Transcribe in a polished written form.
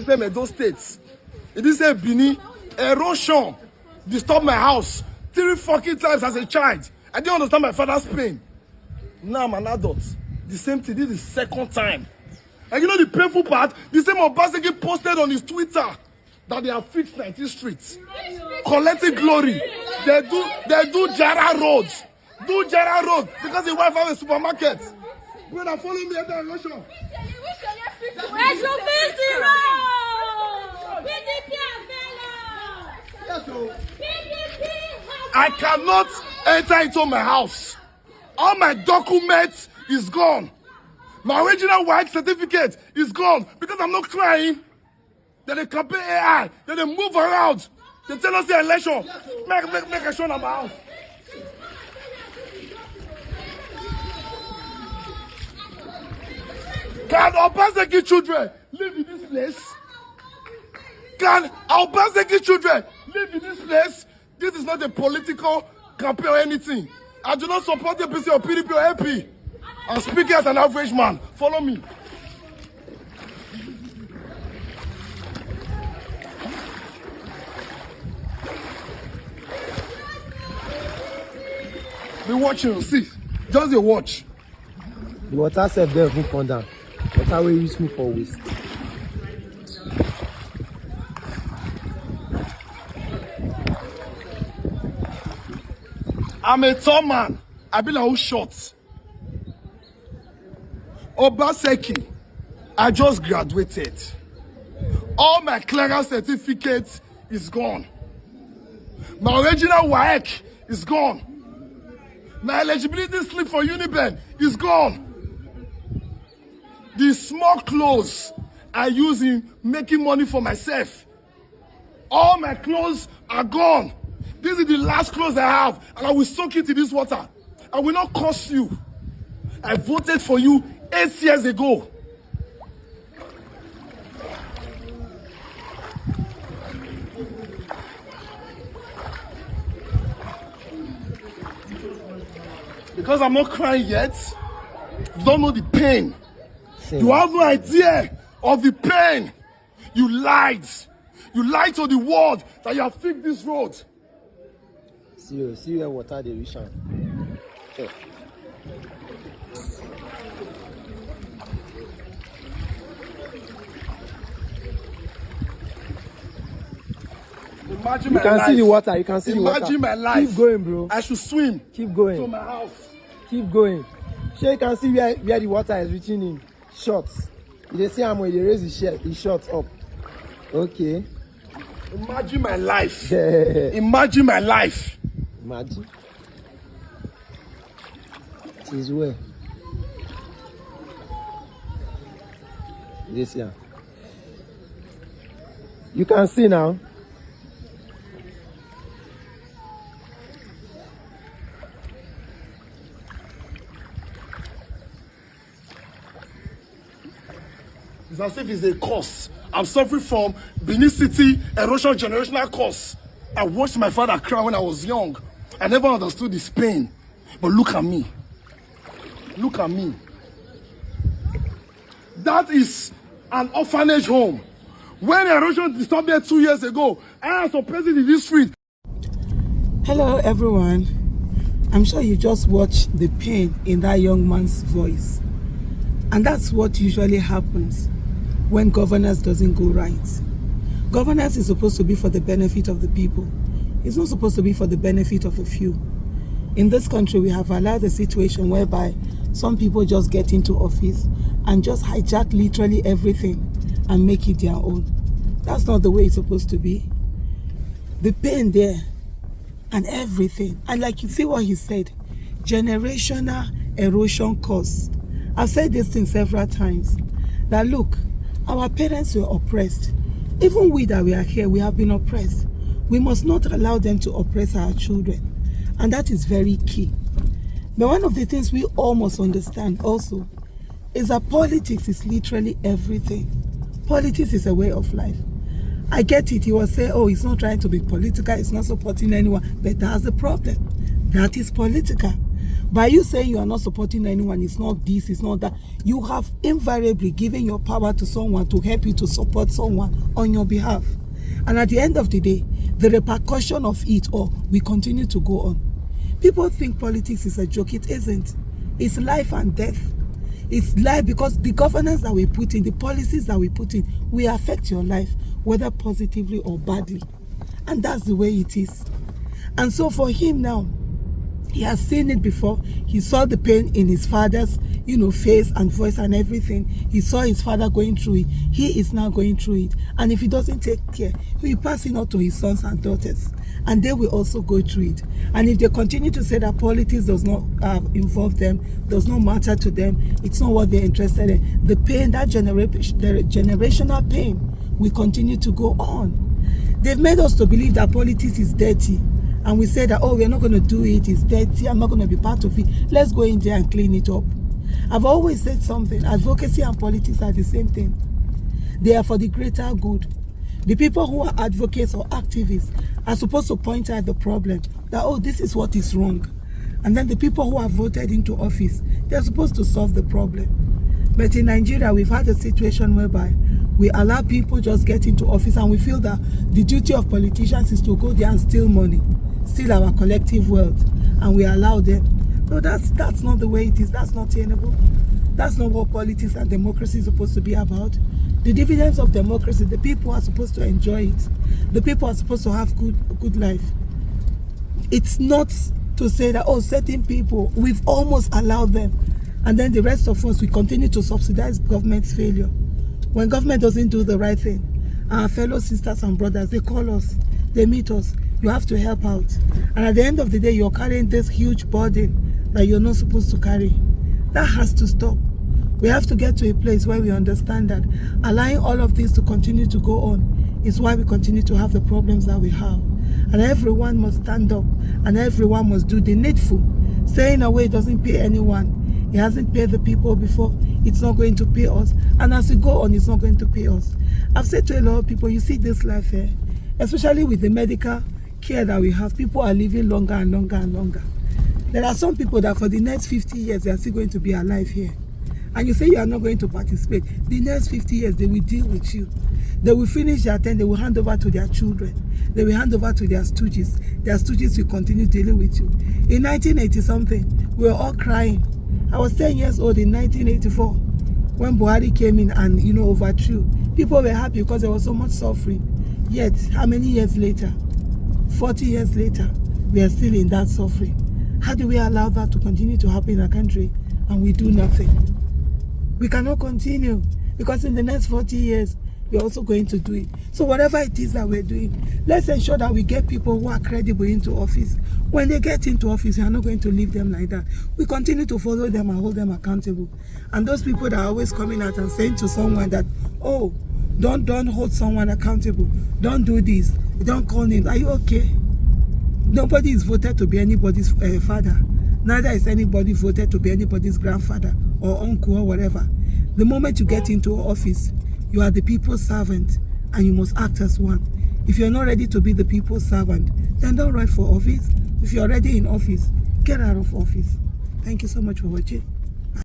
Them in those states. It is a Bini erosion disturbed my house 3 fucking times as a child. I didn't understand my father's pain. Now I'm an adult. The same thing. This is the second time. And you know the painful part? The same Obaseki posted on his Twitter that they have fixed 19th Street, collecting glory. They do Jara Road. Do Jara Road because the wife has a supermarket. Brother, follow me at the erosion. I cannot enter into my house. All my documents is gone. My original white certificate is gone because I'm not crying. Then they compare AI. Then they move around. They tell us the election. Make a show in my house. Can Obaseki children live in this place? Can Obaseki children live in this place? This is not a political campaign or anything. I do not support the PC or PDP or AP. I'm speaking as an average man. Follow me. Be watching, see. Just a watch. The water self there won't come down. Water will reach me for waste. I'm a tall man. I've been a short. Obaseki, I just graduated. All my clearance certificates is gone. My original WAEC is gone. My eligibility slip for Uniben is gone. The small clothes I use in making money for myself, all my clothes are gone. This is the last clothes I have, and I will soak it in this water. I will not curse you. I voted for you 8 years ago. Because I'm not crying yet, you don't know the pain. Same. You have no idea of the pain. You lied. You lied to the world that you have fixed this road. See where water they reach out. Yeah. Imagine you my can life. See the water. You can see the water. Imagine my life. Keep going, bro. I should swim. Keep going. To my house. Keep going. Sure, you can see where the water is reaching in. Shots. You see how much they raise the shots up. Okay. Imagine my life. Imagine my life. Imagine. It is where. This here. You can see now. It's as if it's a curse. I'm suffering from Benin City erosion generational curse. I watched my father cry when I was young. I never understood his pain. But look at me. Look at me. That is an orphanage home. When erosion disturbed there 2 years ago, I was present in this street. Hello everyone. I'm sure you just watched the pain in that young man's voice. And that's what usually happens when governance doesn't go right. Governance is supposed to be for the benefit of the people. It's not supposed to be for the benefit of a few. In this country, we have allowed a situation whereby some people just get into office and just hijack literally everything and make it their own. That's not the way it's supposed to be. The pain there and everything. And like you see what he said, generational erosion cause. I've said this thing several times, that look, our parents were oppressed. Even we that we are here, we have been oppressed. We must not allow them to oppress our children. And that is very key. But one of the things we all must understand also is that politics is literally everything. Politics is a way of life. I get it. He was saying, oh, he's not trying to be political, he's not supporting anyone. But that's the problem. That is political. By you saying you are not supporting anyone, it's not this, it's not that, you have invariably given your power to someone to help you to support someone on your behalf. And at the end of the day, the repercussion of it all will continue to go on. People think politics is a joke. It isn't. It's life and death. It's life, because the governance that we put in, the policies that we put in, will affect your life, whether positively or badly. And that's the way it is. And so for him now, he has seen it before. He saw the pain in his father's, face and voice and everything. He saw his father going through it. He is now going through it. And if he doesn't take care, he will pass it on to his sons and daughters. And they will also go through it. And if they continue to say that politics does not involve them, does not matter to them, it's not what they're interested in, the pain, that generational pain will continue to go on. They've made us to believe that politics is dirty. And we say that, oh, we're not going to do it, it's dirty, I'm not going to be part of it. Let's go in there and clean it up. I've always said something, advocacy and politics are the same thing. They are for the greater good. The people who are advocates or activists are supposed to point out the problem, that, oh, this is what is wrong. And then the people who are voted into office, they're supposed to solve the problem. But in Nigeria, we've had a situation whereby we allow people just get into office, and we feel that the duty of politicians is to go there and steal money, steal our collective wealth, and we allow them. No, that's not the way it is. That's not tenable. That's not what politics and democracy is supposed to be about. The dividends of democracy, the people are supposed to enjoy it. The people are supposed to have good life. It's not to say that, oh, certain people, we've almost allowed them, and then the rest of us, we continue to subsidize government's failure. When government doesn't do the right thing, our fellow sisters and brothers, they call us, they meet us, you have to help out. And at the end of the day, you're carrying this huge burden that you're not supposed to carry. That has to stop. We have to get to a place where we understand that allowing all of this to continue to go on is why we continue to have the problems that we have. And everyone must stand up, and everyone must do the needful. Saying away doesn't pay anyone. It hasn't paid the people before. It's not going to pay us. And as we go on, it's not going to pay us. I've said to a lot of people, you see this life here, especially with the medical care that we have, people are living longer and longer and longer. There are some people that for the next 50 years, they are still going to be alive here. And you say you are not going to participate. The next 50 years, they will deal with you. They will finish their term, they will hand over to their children. They will hand over to their stooges. Their stooges will continue dealing with you. In 1980-something, we were all crying. I was 10 years old in 1984 when Buhari came in and, overthrew. People were happy because there was so much suffering. Yet, how many years later? 40 years later, we are still in that suffering. How do we allow that to continue to happen in our country and we do nothing? We cannot continue, because in the next 40 years, we're also going to do it. So whatever it is that we're doing, let's ensure that we get people who are credible into office. When they get into office, we are not going to leave them like that. We continue to follow them and hold them accountable. And those people that are always coming out and saying to someone that, oh, don't hold someone accountable, don't do this, don't call names. Are you okay? Nobody is voted to be anybody's father. Neither is anybody voted to be anybody's grandfather or uncle or whatever. The moment you get into office, you are the people's servant, and you must act as one. If you're not ready to be the people's servant, then don't run for office. If you're already in office, get out of office. Thank you so much for watching.